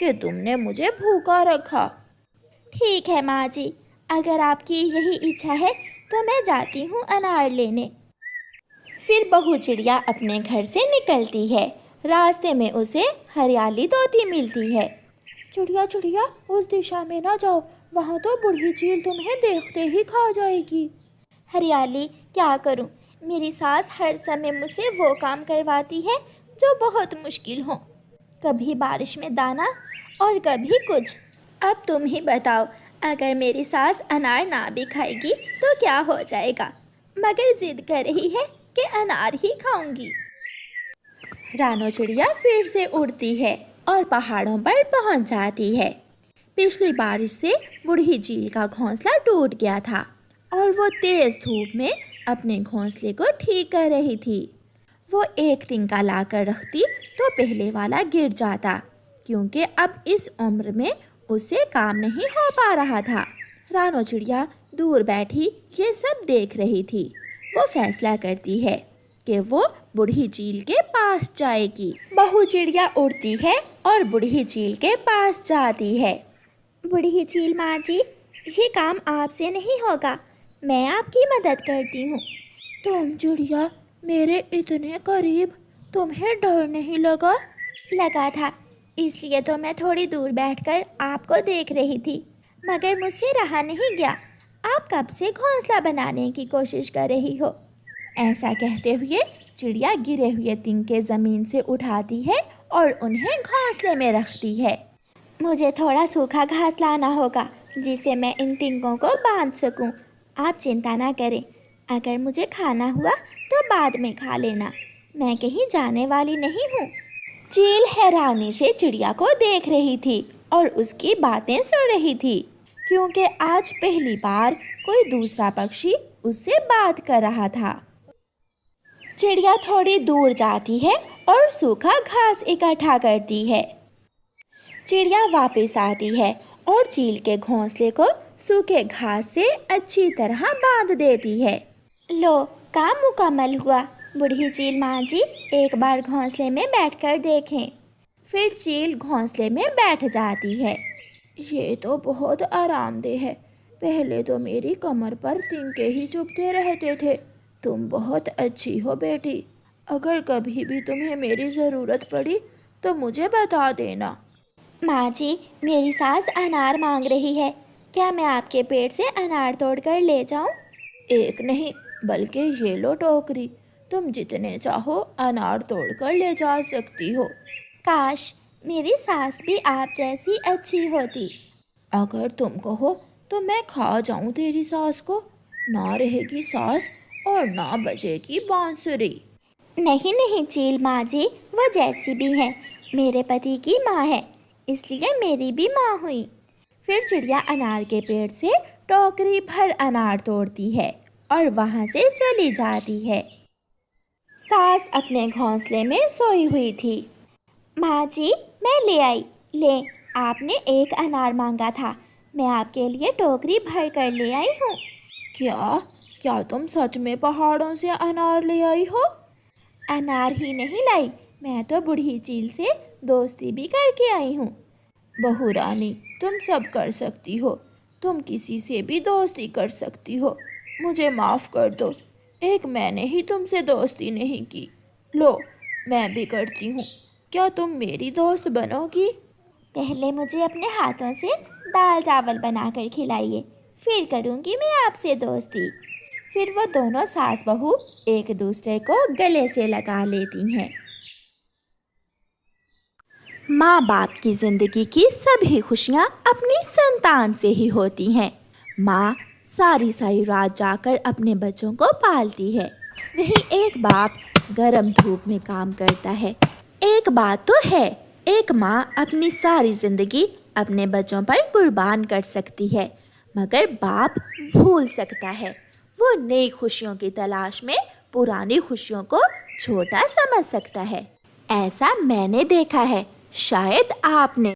کہ تم نے مجھے بھوکا رکھا۔ ٹھیک ہے ماں جی، اگر آپ کی یہی اچھا ہے تو میں جاتی ہوں انار لینے۔ پھر بہو چڑیا اپنے گھر سے نکلتی ہے۔ راستے میں اسے ہریالی طوطی ملتی ہے۔ چڑیا چڑیا، اس دشا میں نہ جاؤ، وہاں تو بوڑھی چیل تمہیں دیکھتے ہی کھا جائے گی۔ ہریالی، کیا کروں، میری ساس ہر سمے مجھ سے وہ کام کرواتی ہے جو بہت مشکل ہوں، کبھی بارش میں دانا اور کبھی کچھ۔ اب تم ہی بتاؤ، اگر میری ساس انار نہ بھی کھائے گی تو کیا ہو جائے گا، مگر ضد کر رہی ہے کہ انار ہی کھاؤں گی۔ رانو چڑیا پھر سے اڑتی ہے اور پہاڑوں پر پہنچ جاتی ہے۔ پچھلی بارش سے بوڑھی چیل کا گھونسلہ ٹوٹ گیا تھا اور وہ تیز دھوپ میں اپنے گھونسلے کو ٹھیک کر رہی تھی۔ وہ ایک تنکا لا کر رکھتی تو پہلے والا گر جاتا، کیونکہ اب اس عمر میں اس سے کام نہیں ہو پا رہا تھا۔ رانو چڑیا دور بیٹھی یہ سب دیکھ رہی تھی۔ وہ فیصلہ کرتی ہے کہ وہ بوڑھی چیل کے پاس جائے گی۔ بہو چڑیا اڑتی ہے اور بوڑھی چیل کے پاس جاتی ہے۔ بوڑھی چیل ماں جی، یہ کام آپ سے نہیں ہوگا، میں آپ کی مدد کرتی ہوں۔ تم چڑیا میرے اتنے قریب، تمہیں ڈر نہیں لگا؟ لگا تھا، اس لیے تو میں تھوڑی دور بیٹھ کر آپ کو دیکھ رہی تھی، مگر مجھ سے رہا نہیں گیا۔ آپ کب سے گھونسلہ بنانے کی کوشش کر رہی ہو؟ ایسا کہتے ہوئے چڑیا گرے ہوئے تنکے زمین سے اٹھاتی ہے اور انہیں گھونسلے میں رکھتی ہے۔ مجھے تھوڑا سوکھا گھاس لانا ہوگا جس سے میں ان تنکوں کو باندھ سکوں۔ آپ چنتا نہ کریں، اگر مجھے کھانا ہوا تو بعد میں کھا لینا، میں کہیں جانے والی نہیں ہوں۔ چیل حیرانی سے چڑیا کو دیکھ رہی تھی اور اس کی باتیں سن رہی تھی، کیونکہ آج پہلی بار کوئی دوسرا پکشی اس سے بات کر رہا تھا۔ چڑیا تھوڑی دور جاتی ہے اور سوکھا گھاس اکٹھا کرتی ہے۔ چڑیا واپس آتی ہے اور چیل کے گھونسلے کو سوکھے گھاس سے اچھی طرح باندھ دیتی ہے۔ لو، کام مکمل ہوا۔ بوڑھی چیل ماں جی، ایک بار گھونسلے میں بیٹھ کر دیکھیں۔ پھر چیل گھونسلے میں بیٹھ جاتی ہے۔ یہ تو بہت آرام دہ ہے، پہلے تو میری کمر پر تنکے ہی چبھتے رہتے تھے۔ تم بہت اچھی ہو بیٹی، اگر کبھی بھی تمہیں میری ضرورت پڑی تو مجھے بتا دینا۔ ماں جی، میری ساس انار مانگ رہی ہے، کیا میں آپ کے پیٹ سے انار توڑ کر لے جاؤں؟ ایک نہیں بلکہ یہ لو ٹوکری، تم جتنے چاہو انار توڑ کر لے جا سکتی ہو۔ کاش میری ساس بھی آپ جیسی اچھی ہوتی۔ اگر تم کہو تو میں کھا جاؤں تیری ساس کو، نہ رہے گی ساس اور نہ بجے گی بانسری۔ نہیں نہیں چیل ماں جی، وہ جیسی بھی ہے میرے پتی کی ماں ہے، اس لیے میری بھی ماں ہوئی۔ پھر چڑیا انار کے پیڑ سے ٹوکری بھر انار توڑتی ہے اور وہاں سے چلی جاتی ہے۔ ساس اپنے گھونسلے میں سوئی ہوئی تھی۔ ماں جی، میں لے آئی، لیں، آپ نے ایک انار مانگا تھا، میں آپ کے لیے ٹوکری بھر کر لے آئی ہوں۔ کیا تم سچ میں پہاڑوں سے انار لے آئی ہو؟ انار ہی نہیں لائی، میں تو بوڑھی چیل سے دوستی بھی کر کے آئی ہوں۔ بہو رانی، تم سب کر سکتی ہو، تم کسی سے بھی دوستی کر سکتی ہو، مجھے معاف کر دو، ایک میں نے ہی تم سے دوستی نہیں کی۔ لو، میں بھی کرتی ہوں، کیا تم میری دوست بنو گی؟ پہلے مجھے اپنے ہاتھوں سے دال چاول بنا کر کھلائیے، پھر کروں گی میں آپ سے دوستی۔ پھر وہ دونوں ساس بہو ایک دوسرے کو گلے سے لگا لیتی ہیں۔ ماں باپ کی زندگی کی سبھی خوشیاں اپنی سنتان سے ہی ہوتی ہیں۔ ماں ساری رات جا کر اپنے بچوں کو پالتی ہے، وہیں ایک باپ گرم دھوپ میں کام کرتا ہے۔ ایک بات تو ہے، ایک ماں اپنی ساری زندگی اپنے بچوں پر قربان کر سکتی ہے، مگر باپ بھول سکتا ہے۔ وہ نئی خوشیوں کی تلاش میں پرانی خوشیوں کو چھوٹا سمجھ سکتا ہے۔ ایسا میں نے دیکھا ہے، شاید آپ نے